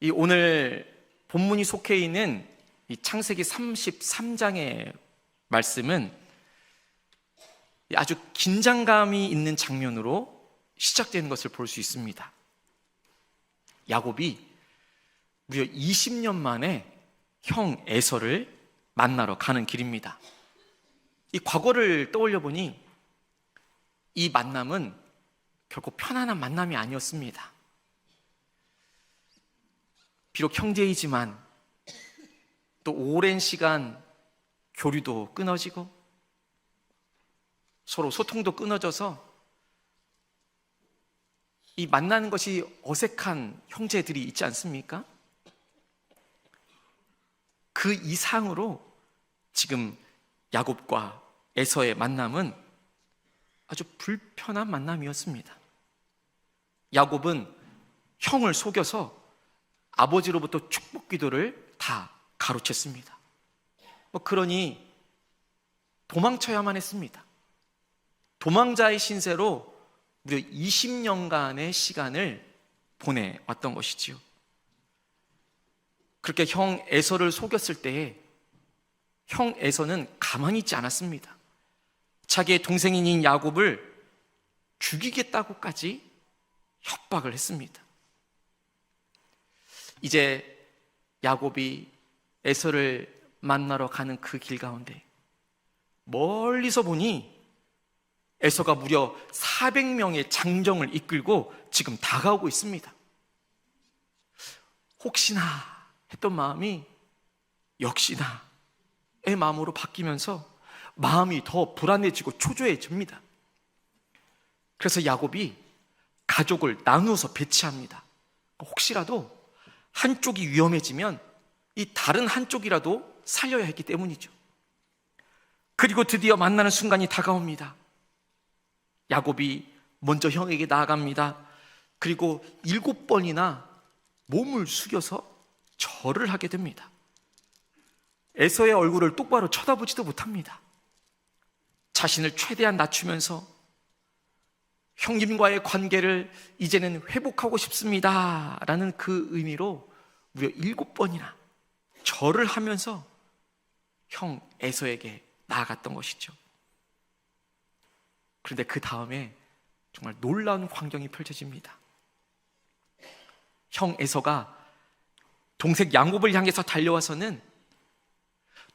이 오늘 본문이 속해 있는 이 창세기 33장의 말씀은 아주 긴장감이 있는 장면으로 시작되는 것을 볼 수 있습니다. 야곱이 무려 20년 만에 형 에서를 만나러 가는 길입니다. 이 과거를 떠올려 보니 이 만남은 결코 편안한 만남이 아니었습니다. 비록 형제이지만 또 오랜 시간 교류도 끊어지고 서로 소통도 끊어져서 이 만나는 것이 어색한 형제들이 있지 않습니까? 그 이상으로 지금 야곱과 에서의 만남은 아주 불편한 만남이었습니다. 야곱은 형을 속여서 아버지로부터 축복 기도를 다 가로챘습니다. 그러니 도망쳐야만 했습니다. 도망자의 신세로 무려 20년간의 시간을 보내왔던 것이지요. 그렇게 형 에서를 속였을 때에 형 에서는 가만히 있지 않았습니다. 자기의 동생인 야곱을 죽이겠다고까지 협박을 했습니다. 이제 야곱이 에서를 만나러 가는 그 길 가운데 멀리서 보니 에서가 무려 400명의 장정을 이끌고 지금 다가오고 있습니다. 혹시나 했던 마음이 역시나의 마음으로 바뀌면서 마음이 더 불안해지고 초조해집니다. 그래서 야곱이 가족을 나누어서 배치합니다. 혹시라도 한쪽이 위험해지면 이 다른 한쪽이라도 살려야 했기 때문이죠. 그리고 드디어 만나는 순간이 다가옵니다. 야곱이 먼저 형에게 나아갑니다. 그리고 7번이나 몸을 숙여서 절을 하게 됩니다. 에서의 얼굴을 똑바로 쳐다보지도 못합니다. 자신을 최대한 낮추면서 형님과의 관계를 이제는 회복하고 싶습니다 라는 그 의미로 무려 7번이나 절을 하면서 형 에서에게 나아갔던 것이죠. 그런데 그 다음에 정말 놀라운 광경이 펼쳐집니다. 형 에서가 동생 야곱을 향해서 달려와서는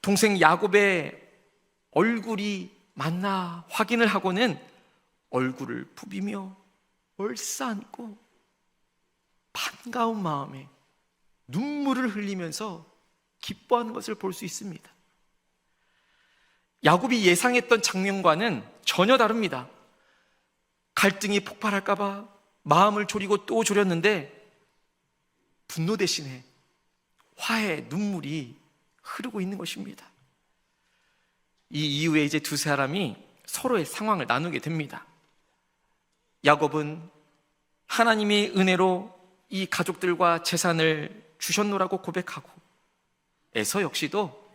동생 야곱의 얼굴이 맞나 확인을 하고는 얼굴을 부비며 얼싸안고 반가운 마음에 눈물을 흘리면서 기뻐하는 것을 볼 수 있습니다. 야곱이 예상했던 장면과는 전혀 다릅니다. 갈등이 폭발할까봐 마음을 졸이고 또 졸였는데 분노 대신에 화해 눈물이 흐르고 있는 것입니다. 이 이후에 이제 두 사람이 서로의 상황을 나누게 됩니다. 야곱은 하나님의 은혜로 이 가족들과 재산을 주셨노라고 고백하고, 에서 역시도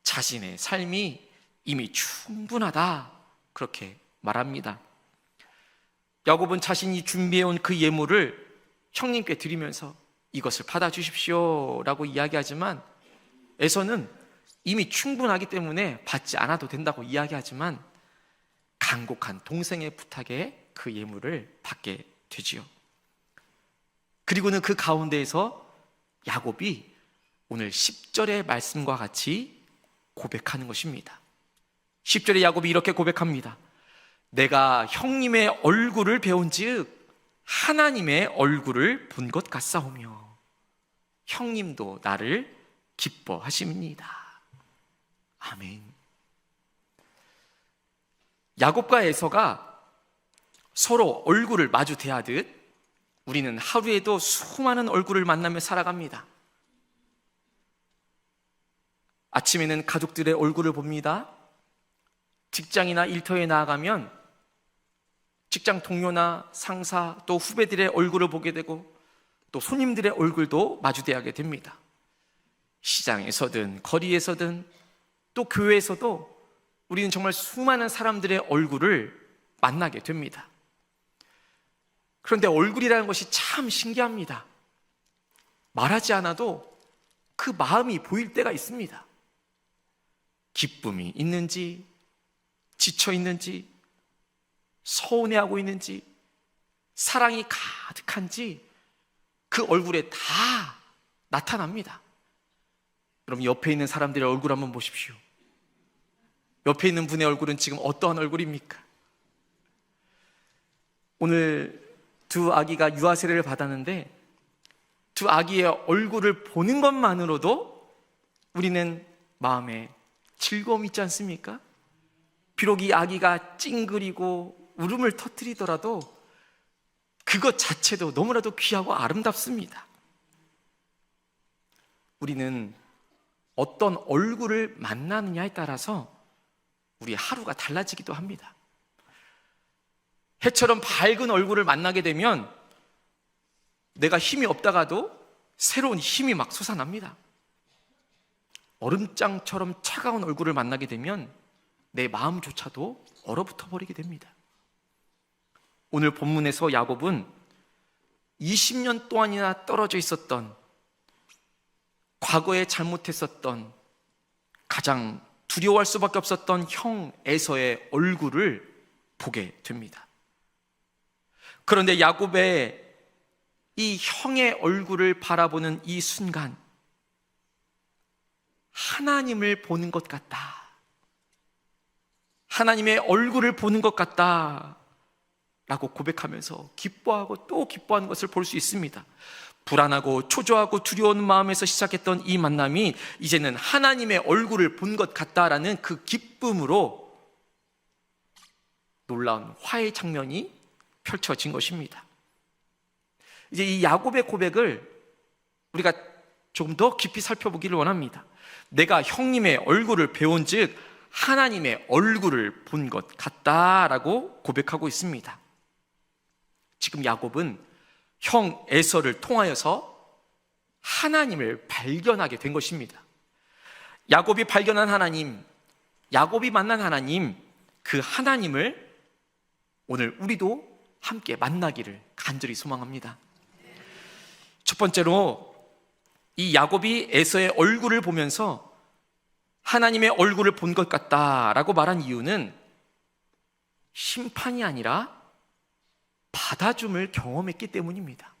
자신의 삶이 이미 충분하다 그렇게 말합니다. 야곱은 자신이 준비해온 그 예물을 형님께 드리면서 이것을 받아주십시오 라고 이야기하지만, 에서는 이미 충분하기 때문에 받지 않아도 된다고 이야기하지만 간곡한 동생의 부탁에 그 예물을 받게 되지요. 그리고는 그 가운데에서 야곱이 오늘 10절의 말씀과 같이 고백하는 것입니다. 10절에 야곱이 이렇게 고백합니다. 내가 형님의 얼굴을 배운즉 하나님의 얼굴을 본 것 같사오며 형님도 나를 기뻐하십니다. 아멘. 야곱과 에서가 서로 얼굴을 마주 대하듯 우리는 하루에도 수많은 얼굴을 만나며 살아갑니다. 아침에는 가족들의 얼굴을 봅니다. 직장이나 일터에 나아가면 직장 동료나 상사 또 후배들의 얼굴을 보게 되고 또 손님들의 얼굴도 마주대하게 됩니다. 시장에서든 거리에서든 또 교회에서도 우리는 정말 수많은 사람들의 얼굴을 만나게 됩니다. 그런데 얼굴이라는 것이 참 신기합니다. 말하지 않아도 그 마음이 보일 때가 있습니다. 기쁨이 있는지, 지쳐 있는지, 서운해하고 있는지, 사랑이 가득한지 그 얼굴에 다 나타납니다. 그럼 옆에 있는 사람들의 얼굴 한번 보십시오. 옆에 있는 분의 얼굴은 지금 어떠한 얼굴입니까? 오늘 두 아기가 유아 세례를 받았는데 두 아기의 얼굴을 보는 것만으로도 우리는 마음에 즐거움이 있지 않습니까? 비록 이 아기가 찡그리고 울음을 터뜨리더라도 그것 자체도 너무나도 귀하고 아름답습니다. 우리는 어떤 얼굴을 만나느냐에 따라서 우리 하루가 달라지기도 합니다. 해처럼 밝은 얼굴을 만나게 되면 내가 힘이 없다가도 새로운 힘이 막 솟아납니다. 얼음장처럼 차가운 얼굴을 만나게 되면 내 마음조차도 얼어붙어 버리게 됩니다. 오늘 본문에서 야곱은 20년 동안이나 떨어져 있었던, 과거에 잘못했었던, 가장 두려워할 수밖에 없었던 형 에서의 얼굴을 보게 됩니다. 그런데 야곱의 이 형의 얼굴을 바라보는 이 순간 하나님을 보는 것 같다, 하나님의 얼굴을 보는 것 같다 라고 고백하면서 기뻐하고 또 기뻐하는 것을 볼 수 있습니다. 불안하고 초조하고 두려운 마음에서 시작했던 이 만남이 이제는 하나님의 얼굴을 본 것 같다라는 그 기쁨으로 놀라운 화해 장면이 펼쳐진 것입니다. 이제 이 야곱의 고백을 우리가 조금 더 깊이 살펴보기를 원합니다. 내가 형님의 얼굴을 배운 즉 하나님의 얼굴을 본 것 같다라고 고백하고 있습니다. 지금 야곱은 형 에서를 통하여서 하나님을 발견하게 된 것입니다. 야곱이 발견한 하나님, 야곱이 만난 하나님, 그 하나님을 오늘 우리도 함께 만나기를 간절히 소망합니다. 첫 번째로 이 야곱이 에서의 얼굴을 보면서 하나님의 얼굴을 본 것 같다라고 말한 이유는 심판이 아니라 받아줌을 경험했기 때문입니다.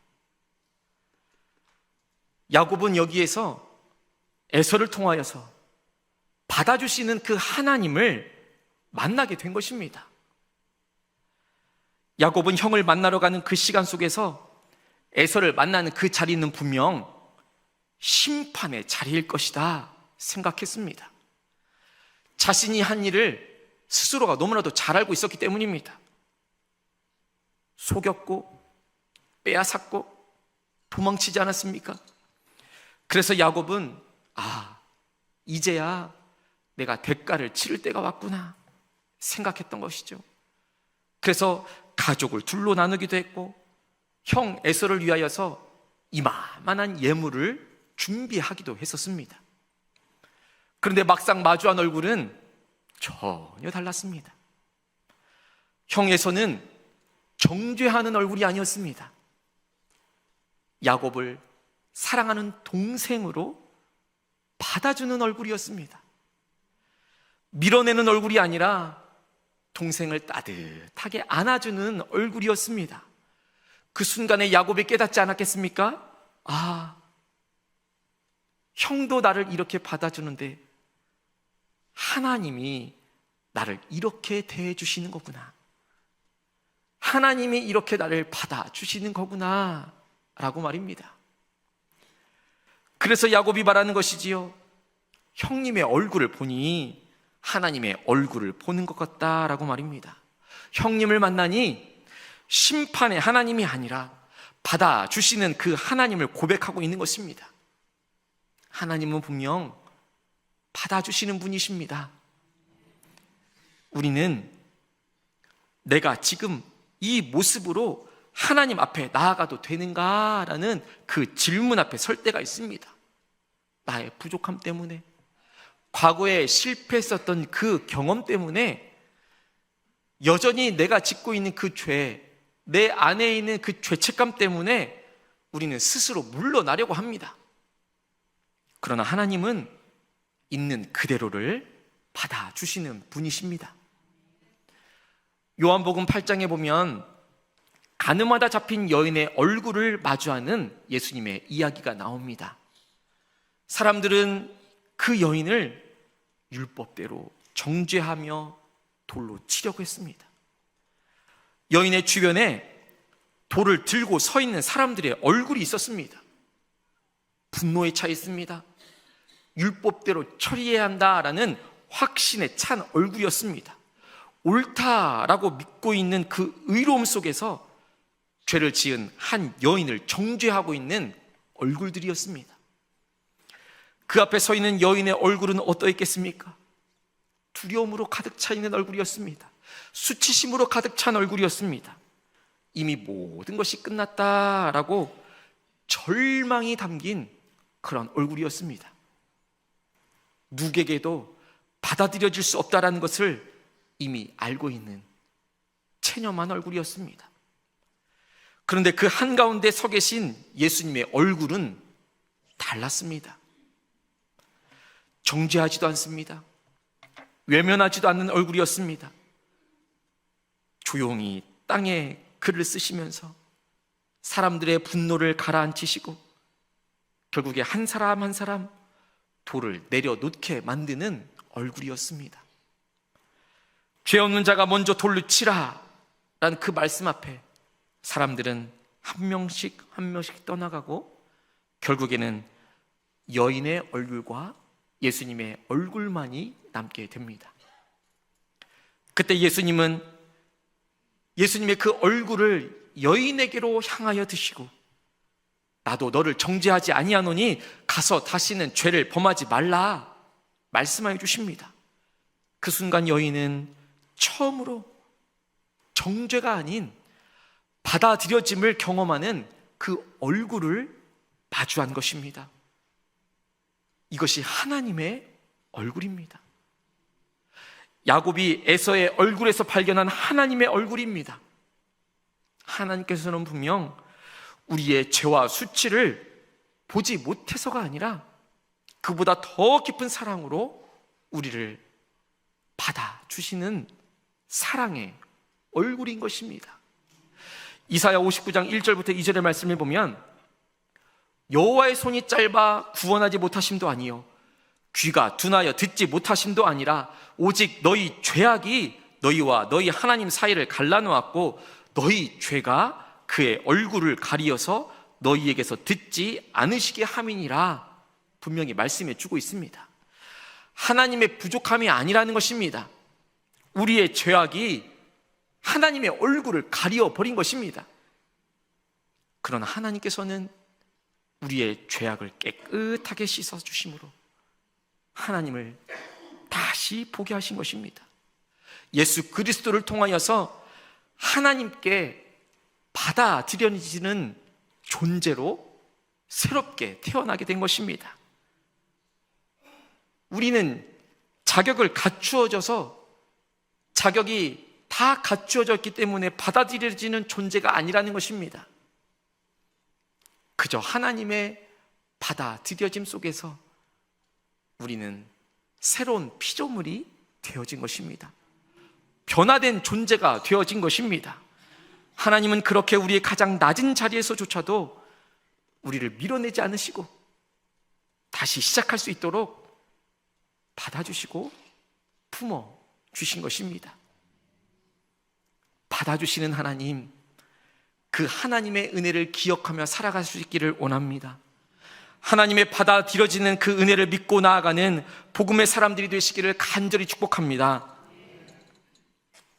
야곱은 여기에서 에서를 통하여서 받아주시는 그 하나님을 만나게 된 것입니다. 야곱은 형을 만나러 가는 그 시간 속에서 에서를 만나는 그 자리는 분명 심판의 자리일 것이다 생각했습니다. 자신이 한 일을 스스로가 너무나도 잘 알고 있었기 때문입니다. 속였고 빼앗았고 도망치지 않았습니까? 그래서 야곱은 이제야 내가 대가를 치를 때가 왔구나 생각했던 것이죠. 그래서 가족을 둘로 나누기도 했고 형 에서를 위하여서 이만한 예물을 준비하기도 했었습니다. 그런데 막상 마주한 얼굴은 전혀 달랐습니다. 형 에서는 정죄하는 얼굴이 아니었습니다. 야곱을 사랑하는 동생으로 받아주는 얼굴이었습니다. 밀어내는 얼굴이 아니라 동생을 따뜻하게 안아주는 얼굴이었습니다. 그 순간에 야곱이 깨닫지 않았겠습니까? 형도 나를 이렇게 받아주는데 하나님이 나를 이렇게 대해주시는 거구나, 하나님이 이렇게 나를 받아주시는 거구나 라고 말입니다. 그래서 야곱이 말하는 것이지요, 형님의 얼굴을 보니 하나님의 얼굴을 보는 것 같다라고 말입니다. 형님을 만나니 심판의 하나님이 아니라 받아주시는 그 하나님을 고백하고 있는 것입니다. 하나님은 분명 받아주시는 분이십니다. 우리는 내가 지금 이 모습으로 하나님 앞에 나아가도 되는가라는 그 질문 앞에 설 때가 있습니다. 나의 부족함 때문에, 과거에 실패했었던 그 경험 때문에 여전히 내가 짓고 있는 그 죄, 내 안에 있는 그 죄책감 때문에 우리는 스스로 물러나려고 합니다. 그러나 하나님은 있는 그대로를 받아주시는 분이십니다. 요한복음 8장에 보면 가늠하다 잡힌 여인의 얼굴을 마주하는 예수님의 이야기가 나옵니다. 사람들은 그 여인을 율법대로 정죄하며 돌로 치려고 했습니다. 여인의 주변에 돌을 들고 서 있는 사람들의 얼굴이 있었습니다. 분노에 차 있습니다. 율법대로 처리해야 한다라는 확신에 찬 얼굴이었습니다. 옳다라고 믿고 있는 그 의로움 속에서 죄를 지은 한 여인을 정죄하고 있는 얼굴들이었습니다. 그 앞에 서 있는 여인의 얼굴은 어떠했겠습니까? 두려움으로 가득 차 있는 얼굴이었습니다. 수치심으로 가득 찬 얼굴이었습니다. 이미 모든 것이 끝났다라고 절망이 담긴 그런 얼굴이었습니다. 누구에게도 받아들여질 수 없다라는 것을 이미 알고 있는 체념한 얼굴이었습니다. 그런데 그 한가운데 서 계신 예수님의 얼굴은 달랐습니다. 정죄하지도 않습니다. 외면하지도 않는 얼굴이었습니다. 조용히 땅에 글을 쓰시면서 사람들의 분노를 가라앉히시고 결국에 한 사람 한 사람 돌을 내려놓게 만드는 얼굴이었습니다. 죄 없는 자가 먼저 돌로 치라 라는 그 말씀 앞에 사람들은 한 명씩 떠나가고 결국에는 여인의 얼굴과 예수님의 얼굴만이 남게 됩니다. 그때 예수님의 그 얼굴을 여인에게로 향하여 드시고 나도 너를 정죄하지 아니하노니 가서 다시는 죄를 범하지 말라 말씀하여 주십니다. 그 순간 여인은 처음으로 정죄가 아닌 받아들여짐을 경험하는 그 얼굴을 마주한 것입니다. 이것이 하나님의 얼굴입니다. 야곱이 에서의 얼굴에서 발견한 하나님의 얼굴입니다. 하나님께서는 분명 우리의 죄와 수치를 보지 못해서가 아니라 그보다 더 깊은 사랑으로 우리를 받아주시는 사랑의 얼굴인 것입니다. 이사야 59장 1절부터 2절의 말씀을 보면 여호와의 손이 짧아 구원하지 못하심도 아니요 귀가 둔하여 듣지 못하심도 아니라 오직 너희 죄악이 너희와 너희 하나님 사이를 갈라놓았고 너희 죄가 그의 얼굴을 가리어서 너희에게서 듣지 않으시게 함이니라 분명히 말씀해 주고 있습니다. 하나님의 부족함이 아니라는 것입니다. 우리의 죄악이 하나님의 얼굴을 가리어버린 것입니다. 그러나 하나님께서는 우리의 죄악을 깨끗하게 씻어주심으로 하나님을 다시 보게 하신 것입니다. 예수 그리스도를 통하여서 하나님께 받아들여지는 존재로 새롭게 태어나게 된 것입니다. 우리는 자격을 갖추어져서 자격이 다 갖추어졌기 때문에 받아들여지는 존재가 아니라는 것입니다. 그저 하나님의 받아들여짐 속에서 우리는 새로운 피조물이 되어진 것입니다. 변화된 존재가 되어진 것입니다. 하나님은 그렇게 우리의 가장 낮은 자리에서조차도 우리를 밀어내지 않으시고 다시 시작할 수 있도록 받아주시고 품어주신 것입니다. 받아주시는 하나님, 그 하나님의 은혜를 기억하며 살아갈 수 있기를 원합니다. 하나님의 받아들여지는 그 은혜를 믿고 나아가는 복음의 사람들이 되시기를 간절히 축복합니다.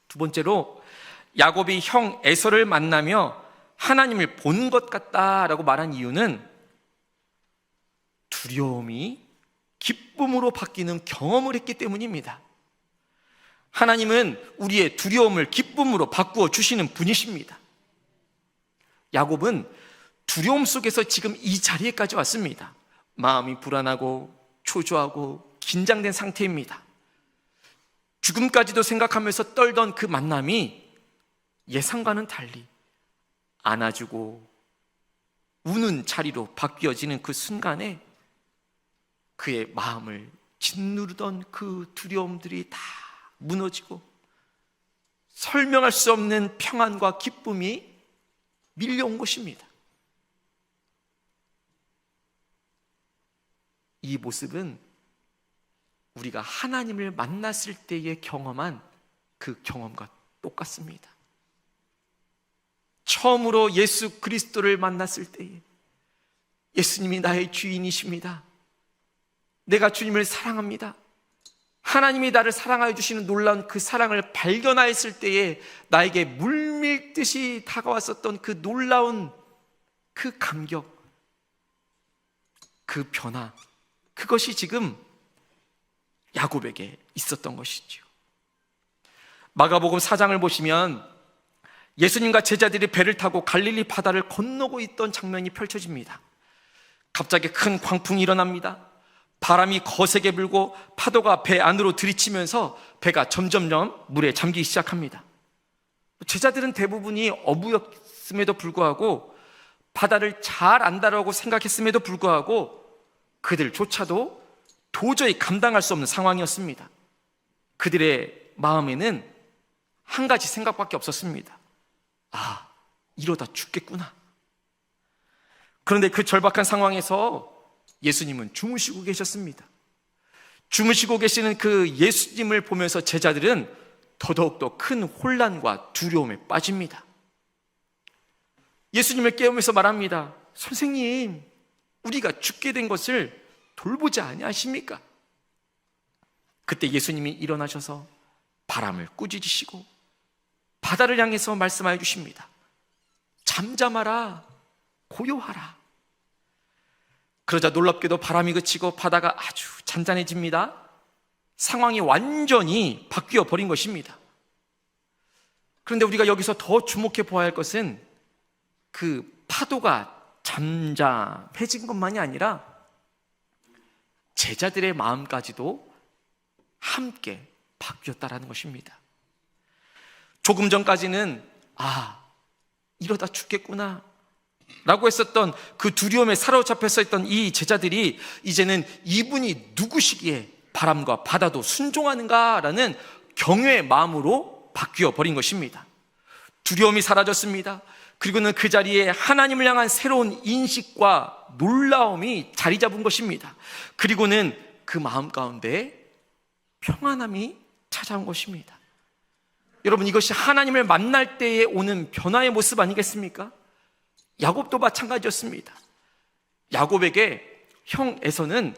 두 번째로 야곱이 형 에서를 만나며 하나님을 본 것 같다라고 말한 이유는 두려움이 기쁨으로 바뀌는 경험을 했기 때문입니다. 하나님은 우리의 두려움을 기쁨으로 바꾸어 주시는 분이십니다. 야곱은 두려움 속에서 지금 이 자리에까지 왔습니다. 마음이 불안하고 초조하고 긴장된 상태입니다. 죽음까지도 생각하면서 떨던 그 만남이 예상과는 달리 안아주고 우는 자리로 바뀌어지는 그 순간에 그의 마음을 짓누르던 그 두려움들이 다 무너지고 설명할 수 없는 평안과 기쁨이 밀려온 것입니다. 이 모습은 우리가 하나님을 만났을 때에 경험한 그 경험과 똑같습니다. 처음으로 예수 그리스도를 만났을 때에 예수님이 나의 주인이십니다. 내가 주님을 사랑합니다. 하나님이 나를 사랑하여 주시는 놀라운 그 사랑을 발견하였을 때에 나에게 물밀듯이 다가왔었던 그 놀라운 그 감격, 그 변화, 그것이 지금 야곱에게 있었던 것이죠. 마가복음 4장을 보시면 예수님과 제자들이 배를 타고 갈릴리 바다를 건너고 있던 장면이 펼쳐집니다. 갑자기 큰 광풍이 일어납니다. 바람이 거세게 불고 파도가 배 안으로 들이치면서 배가 점점점 물에 잠기기 시작합니다. 제자들은 대부분이 어부였음에도 불구하고 바다를 잘 안다라고 생각했음에도 불구하고 그들조차도 도저히 감당할 수 없는 상황이었습니다. 그들의 마음에는 한 가지 생각밖에 없었습니다. 아, 이러다 죽겠구나. 그런데 그 절박한 상황에서 예수님은 주무시고 계셨습니다. 주무시고 계시는 그 예수님을 보면서 제자들은 더더욱더 큰 혼란과 두려움에 빠집니다. 예수님을 깨우면서 말합니다. 선생님, 우리가 죽게 된 것을 돌보지 아니하십니까? 그때 예수님이 일어나셔서 바람을 꾸짖으시고 바다를 향해서 말씀하여 주십니다. 잠잠하라, 고요하라. 그러자 놀랍게도 바람이 그치고 바다가 아주 잔잔해집니다. 상황이 완전히 바뀌어 버린 것입니다. 그런데 우리가 여기서 더 주목해 보아야 할 것은 그 파도가 잠잠해진 것만이 아니라 제자들의 마음까지도 함께 바뀌었다라는 것입니다. 조금 전까지는 이러다 죽겠구나 라고 했었던 그 두려움에 사로잡혀 있던 이 제자들이 이제는 이분이 누구시기에 바람과 바다도 순종하는가라는 경외의 마음으로 바뀌어 버린 것입니다. 두려움이 사라졌습니다. 그리고는 그 자리에 하나님을 향한 새로운 인식과 놀라움이 자리 잡은 것입니다. 그리고는 그 마음 가운데 평안함이 찾아온 것입니다. 여러분, 이것이 하나님을 만날 때에 오는 변화의 모습 아니겠습니까? 야곱도 마찬가지였습니다. 야곱에게 형 에서는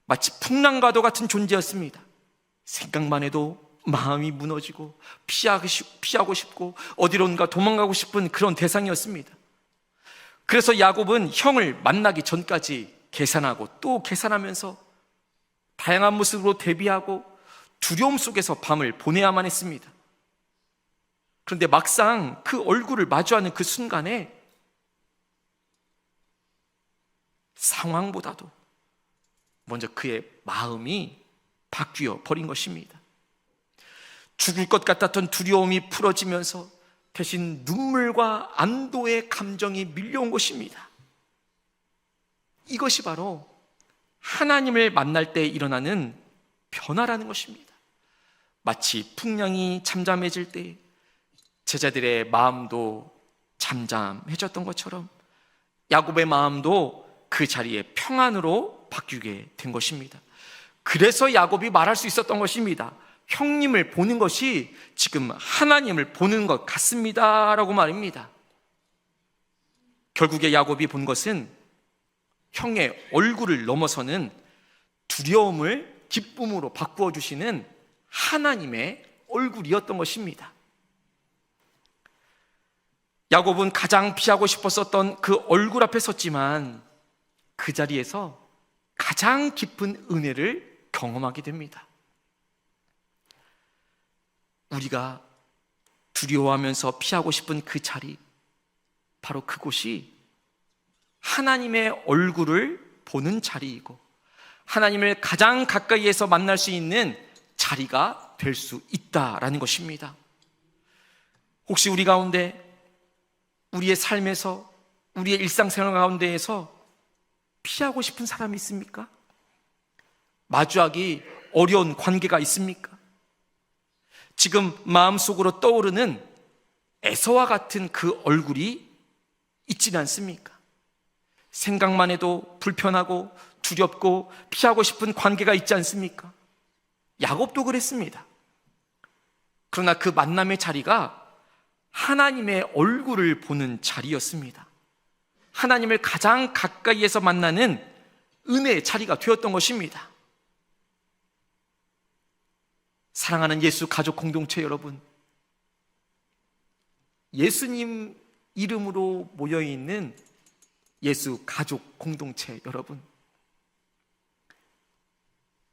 마치 풍랑과도 같은 존재였습니다. 생각만 해도 마음이 무너지고 피하고 싶고 어디론가 도망가고 싶은 그런 대상이었습니다. 그래서 야곱은 형을 만나기 전까지 계산하고 또 계산하면서 다양한 모습으로 대비하고 두려움 속에서 밤을 보내야만 했습니다. 그런데 막상 그 얼굴을 마주하는 그 순간에 상황보다도 먼저 그의 마음이 바뀌어 버린 것입니다. 죽을 것 같았던 두려움이 풀어지면서 대신 눈물과 안도의 감정이 밀려온 것입니다. 이것이 바로 하나님을 만날 때 일어나는 변화라는 것입니다. 마치 풍랑이 잠잠해질 때 제자들의 마음도 잠잠해졌던 것처럼 야곱의 마음도 그 자리에 평안으로 바뀌게 된 것입니다. 그래서 야곱이 말할 수 있었던 것입니다. 형님을 보는 것이 지금 하나님을 보는 것 같습니다 라고 말입니다. 결국에 야곱이 본 것은 형의 얼굴을 넘어서는 두려움을 기쁨으로 바꾸어 주시는 하나님의 얼굴이었던 것입니다. 야곱은 가장 피하고 싶었었던 그 얼굴 앞에 섰지만 그 자리에서 가장 깊은 은혜를 경험하게 됩니다. 우리가 두려워하면서 피하고 싶은 그 자리, 바로 그곳이 하나님의 얼굴을 보는 자리이고 하나님을 가장 가까이에서 만날 수 있는 자리가 될 수 있다라는 것입니다. 혹시 우리 가운데 우리의 삶에서 우리의 일상생활 가운데에서 피하고 싶은 사람이 있습니까? 마주하기 어려운 관계가 있습니까? 지금 마음속으로 떠오르는 에서와 같은 그 얼굴이 있지는 않습니까? 생각만 해도 불편하고 두렵고 피하고 싶은 관계가 있지 않습니까? 야곱도 그랬습니다. 그러나 그 만남의 자리가 하나님의 얼굴을 보는 자리였습니다. 하나님을 가장 가까이에서 만나는 은혜의 자리가 되었던 것입니다. 사랑하는 예수 가족 공동체 여러분, 예수님 이름으로 모여있는 예수 가족 공동체 여러분,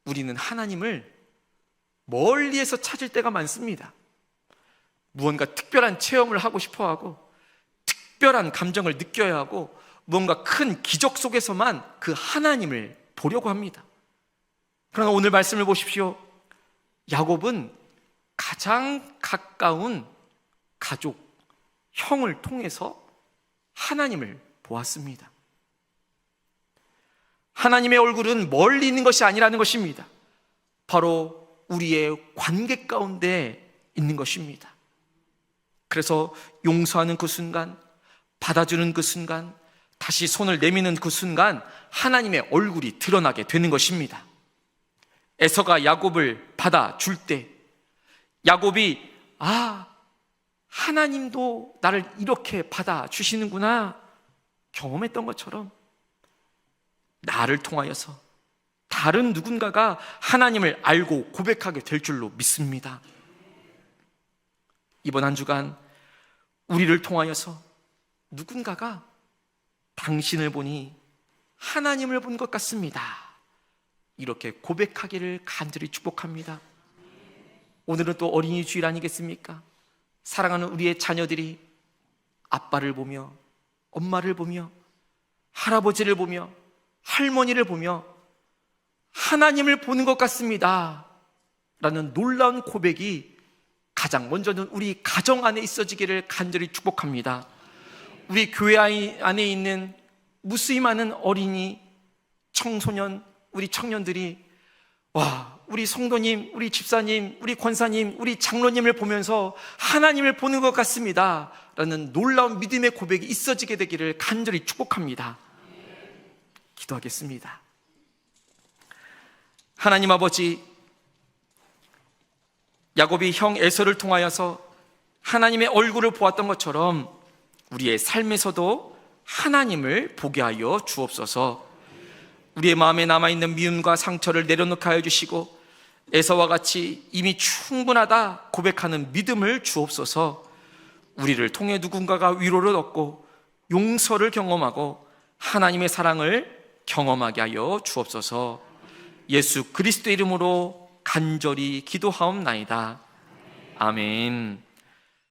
우리는 하나님을 멀리에서 찾을 때가 많습니다. 무언가 특별한 체험을 하고 싶어 하고, 특별한 감정을 느껴야 하고, 무언가 큰 기적 속에서만 그 하나님을 보려고 합니다. 그러나 오늘 말씀을 보십시오. 야곱은 가장 가까운 가족, 형을 통해서 하나님을 보았습니다. 하나님의 얼굴은 멀리 있는 것이 아니라는 것입니다. 바로 우리의 관계 가운데 있는 것입니다. 그래서 용서하는 그 순간, 받아주는 그 순간, 다시 손을 내미는 그 순간 하나님의 얼굴이 드러나게 되는 것입니다. 에서가 야곱을 받아줄 때 야곱이 하나님도 나를 이렇게 받아주시는구나 경험했던 것처럼 나를 통하여서 다른 누군가가 하나님을 알고 고백하게 될 줄로 믿습니다. 이번 한 주간 우리를 통하여서 누군가가 당신을 보니 하나님을 본 것 같습니다, 이렇게 고백하기를 간절히 축복합니다. 오늘은 또 어린이 주일 아니겠습니까? 사랑하는 우리의 자녀들이 아빠를 보며, 엄마를 보며, 할아버지를 보며, 할머니를 보며 하나님을 보는 것 같습니다 라는 놀라운 고백이 가장 먼저는 우리 가정 안에 있어지기를 간절히 축복합니다. 우리 교회 안에 있는 무수히 많은 어린이, 청소년, 우리 청년들이 우리 성도님, 우리 집사님, 우리 권사님, 우리 장로님을 보면서 하나님을 보는 것 같습니다 라는 놀라운 믿음의 고백이 있어지게 되기를 간절히 축복합니다. 기도하겠습니다. 하나님 아버지, 야곱이 형 에서를 통하여서 하나님의 얼굴을 보았던 것처럼 우리의 삶에서도 하나님을 보게 하여 주옵소서. 우리의 마음에 남아있는 미움과 상처를 내려놓게 하여 주시고 에서와 같이 이미 충분하다 고백하는 믿음을 주옵소서. 우리를 통해 누군가가 위로를 얻고 용서를 경험하고 하나님의 사랑을 경험하게 하여 주옵소서. 예수 그리스도 이름으로 간절히 기도하옵나이다. 아멘.